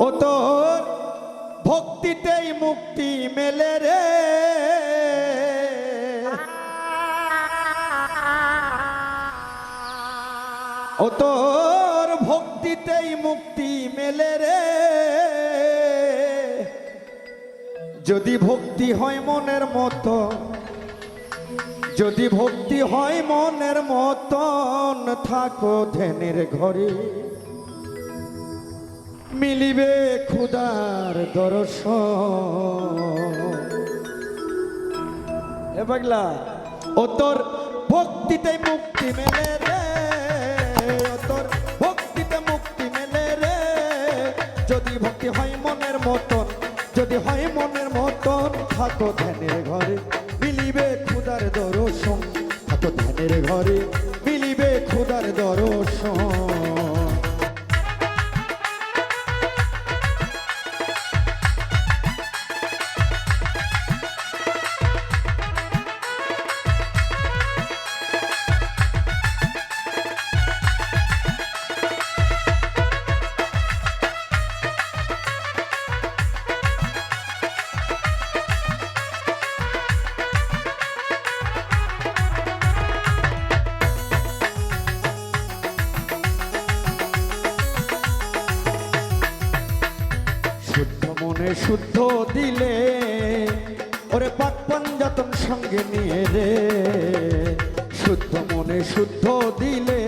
ও তোর ভক্তিতেই মুক্তি মেলে রে, ও তোর ভক্তিতেই মুক্তি মেলে রে। যদি ভক্তি হয় মনের মতো, যদি ভক্তি হয় মনের মতন, থাকো ধ্যানের ঘরে, মিলিবে খুদার দর্শন। এ পাগলা, ও তোর ভক্তিতে মুক্তি মেলে রে, ও তোর ভক্তিতে মুক্তি মেলে রে। যদি ভক্তি হয় মনের মতন, যদি হয় মনের মতন, থাকো ধ্যানের ঘরে, মিলিবে খুদার দর্শন। থাকো ধ্যানের ঘরে, মিলিবে খুদার দর্শন। শুদ্ধ মনে শুদ্ধ দিলে, ওরে পাক পাঞ্জাতন সঙ্গে নিয়ে রে। শুদ্ধ মনে শুদ্ধ দিলে,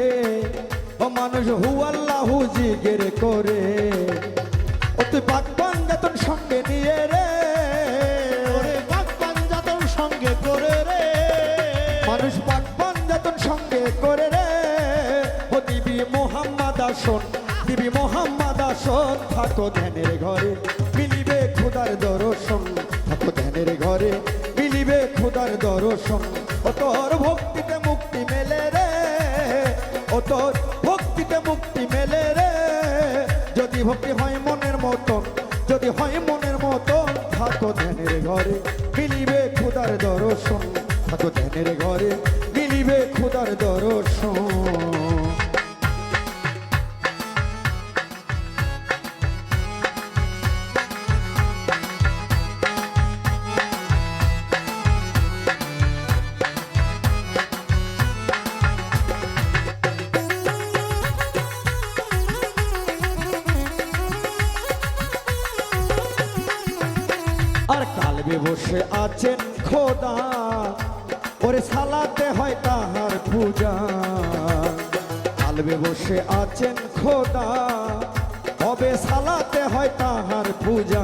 ও মানুষ হু আল্লাহু জিগের করে। ও তুই পাক পাঞ্জাতন সঙ্গে নিয়ে রে, ওরে পাক পাঞ্জাতন সঙ্গে করে রে, মানুষ পাক পাঞ্জাতন সঙ্গে করে রে। ও দিবি মোহাম্মদ আসন, দিবি মোহাম্মদ আসন। থাকো ধ্যানের ঘরে, মিলিবে খুদার দর্শন। থাকো ধ্যানের ঘরে, মিলিবে খুদার দর্শন। ও তোর ভক্তিতে মুক্তি মেলে রে, ও তোর ভক্তিতে মুক্তি মেলে রে। যদি ভক্তি হয় মনের মতন, যদি হয় মনের মতন, থাকো ধ্যানের ঘরে, মিলিবে খুদার দর্শন। থাকো ধ্যানের ঘরে, মিলিবে খুদার দর্শন। আর কালবে বসে আছেন খোদা, ওরে সালাতে হয় তাহার পূজা। কালবে বসে আছেন খোদা, হবে সালাতে হয় তাহার পূজা।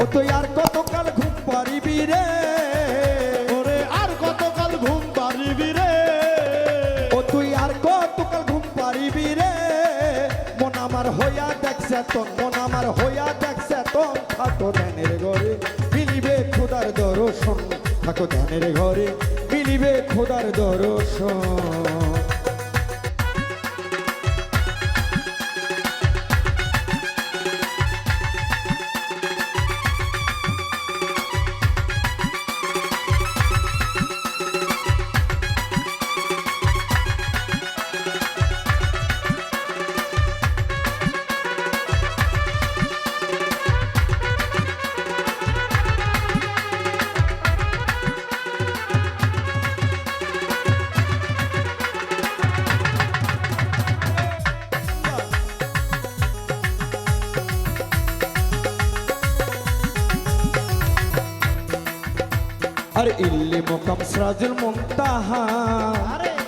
ও তুই আর কতকাল ঘুম পারিবি রে, ওরে আর কতকাল ঘুম পারিবি রে, ও তুই আর কতকাল ঘুম পারিবি রে। মন আমার হইয়া দেখছে তোর, মন আমার হইয়া দেখছে তোর। থাকো ধ্যানের ঘরে, মিলিবে খুদার দর্শন। থাকো ধ্যানের ঘরে, মিলিবে খুদার দর্শন। আর ইল্লি মোকাম সিরাজুল মুনতাহা,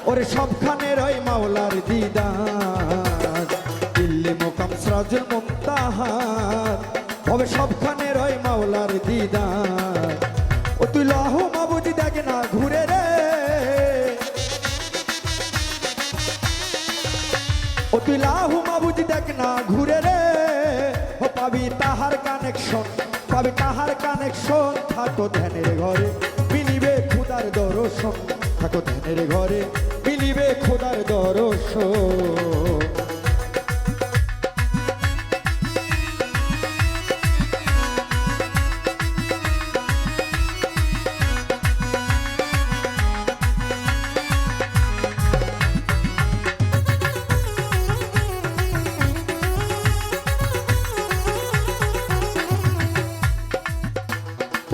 ওরে সবখানে রয় মাওলার দিদার। ইল্লি মোকাম সিরাজুল মুনতাহা, হবে সবখানে রয় মাওলার দিদার। ও তুই লাহু মাবুদি দেখ না ঘুরে রে, ও তুই লাহু মাবুদি দেখ না ঘুরে রে। ও পাবি তাহার কানেকশন, পাবি তাহার কানেকশন। থাকো ধ্যানের ঘরে, মিলিবে খুদার দর্শন। থাকো ধ্যানের ঘরে, মিলিবে খুদার দর্শন।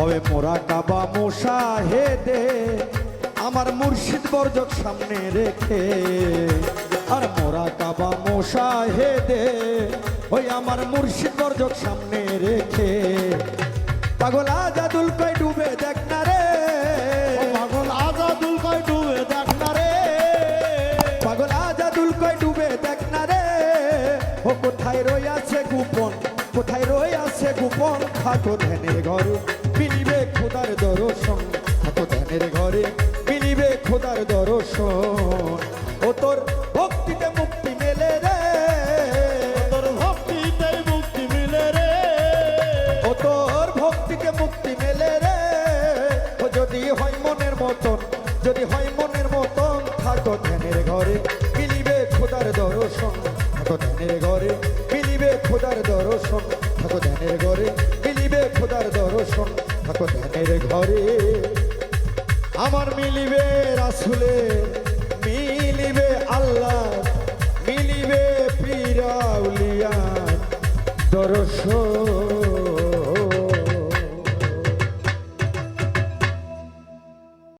হবে মোরা কাবা মুশাহেদে আমার মুর্শিদ বর্জক সামনে রেখে আর মোরা কাবা মুশাহেদে ওই আমার মুর্শিদ বর্জক সামনে রেখে পাগল আজাদুল কই ডুবে দেখ না রে পাগল আজাদুল কই ডুবে দেখ না রে পাগল আজাদুল কই ডুবে দেখ না রে ও কোথায় রই আছে গোপন কোথায় রই আছে গোপন থাকো ধ্যানের ঘরে মিলিবে খোদার দর্শন থাকো ধ্যানের ঘরে মিলিবে খোদার দর্শন ও তোর ভক্তিতে মুক্তি মেলে রে তোর ভক্তিতে মুক্তি মিলে রে ও তোর ভক্তিতে মুক্তি মেলে রে ও যদি হয় মনের মতন যদি হয় মনের মতন থাকো ধ্যানের ঘরে মিলিবে খোদার দর্শন থাকো ধ্যানের ঘরে মিলিবে খোদার দর্শন থাকো ধ্যানের ঘরে মিলিবে খোদার দর্শন থাকো ধ্যানের ঘরে আমার মিলিবে রাসুলে মিলিবে আল্লাহ মিলিবে পীরাউলিয়া দর্শন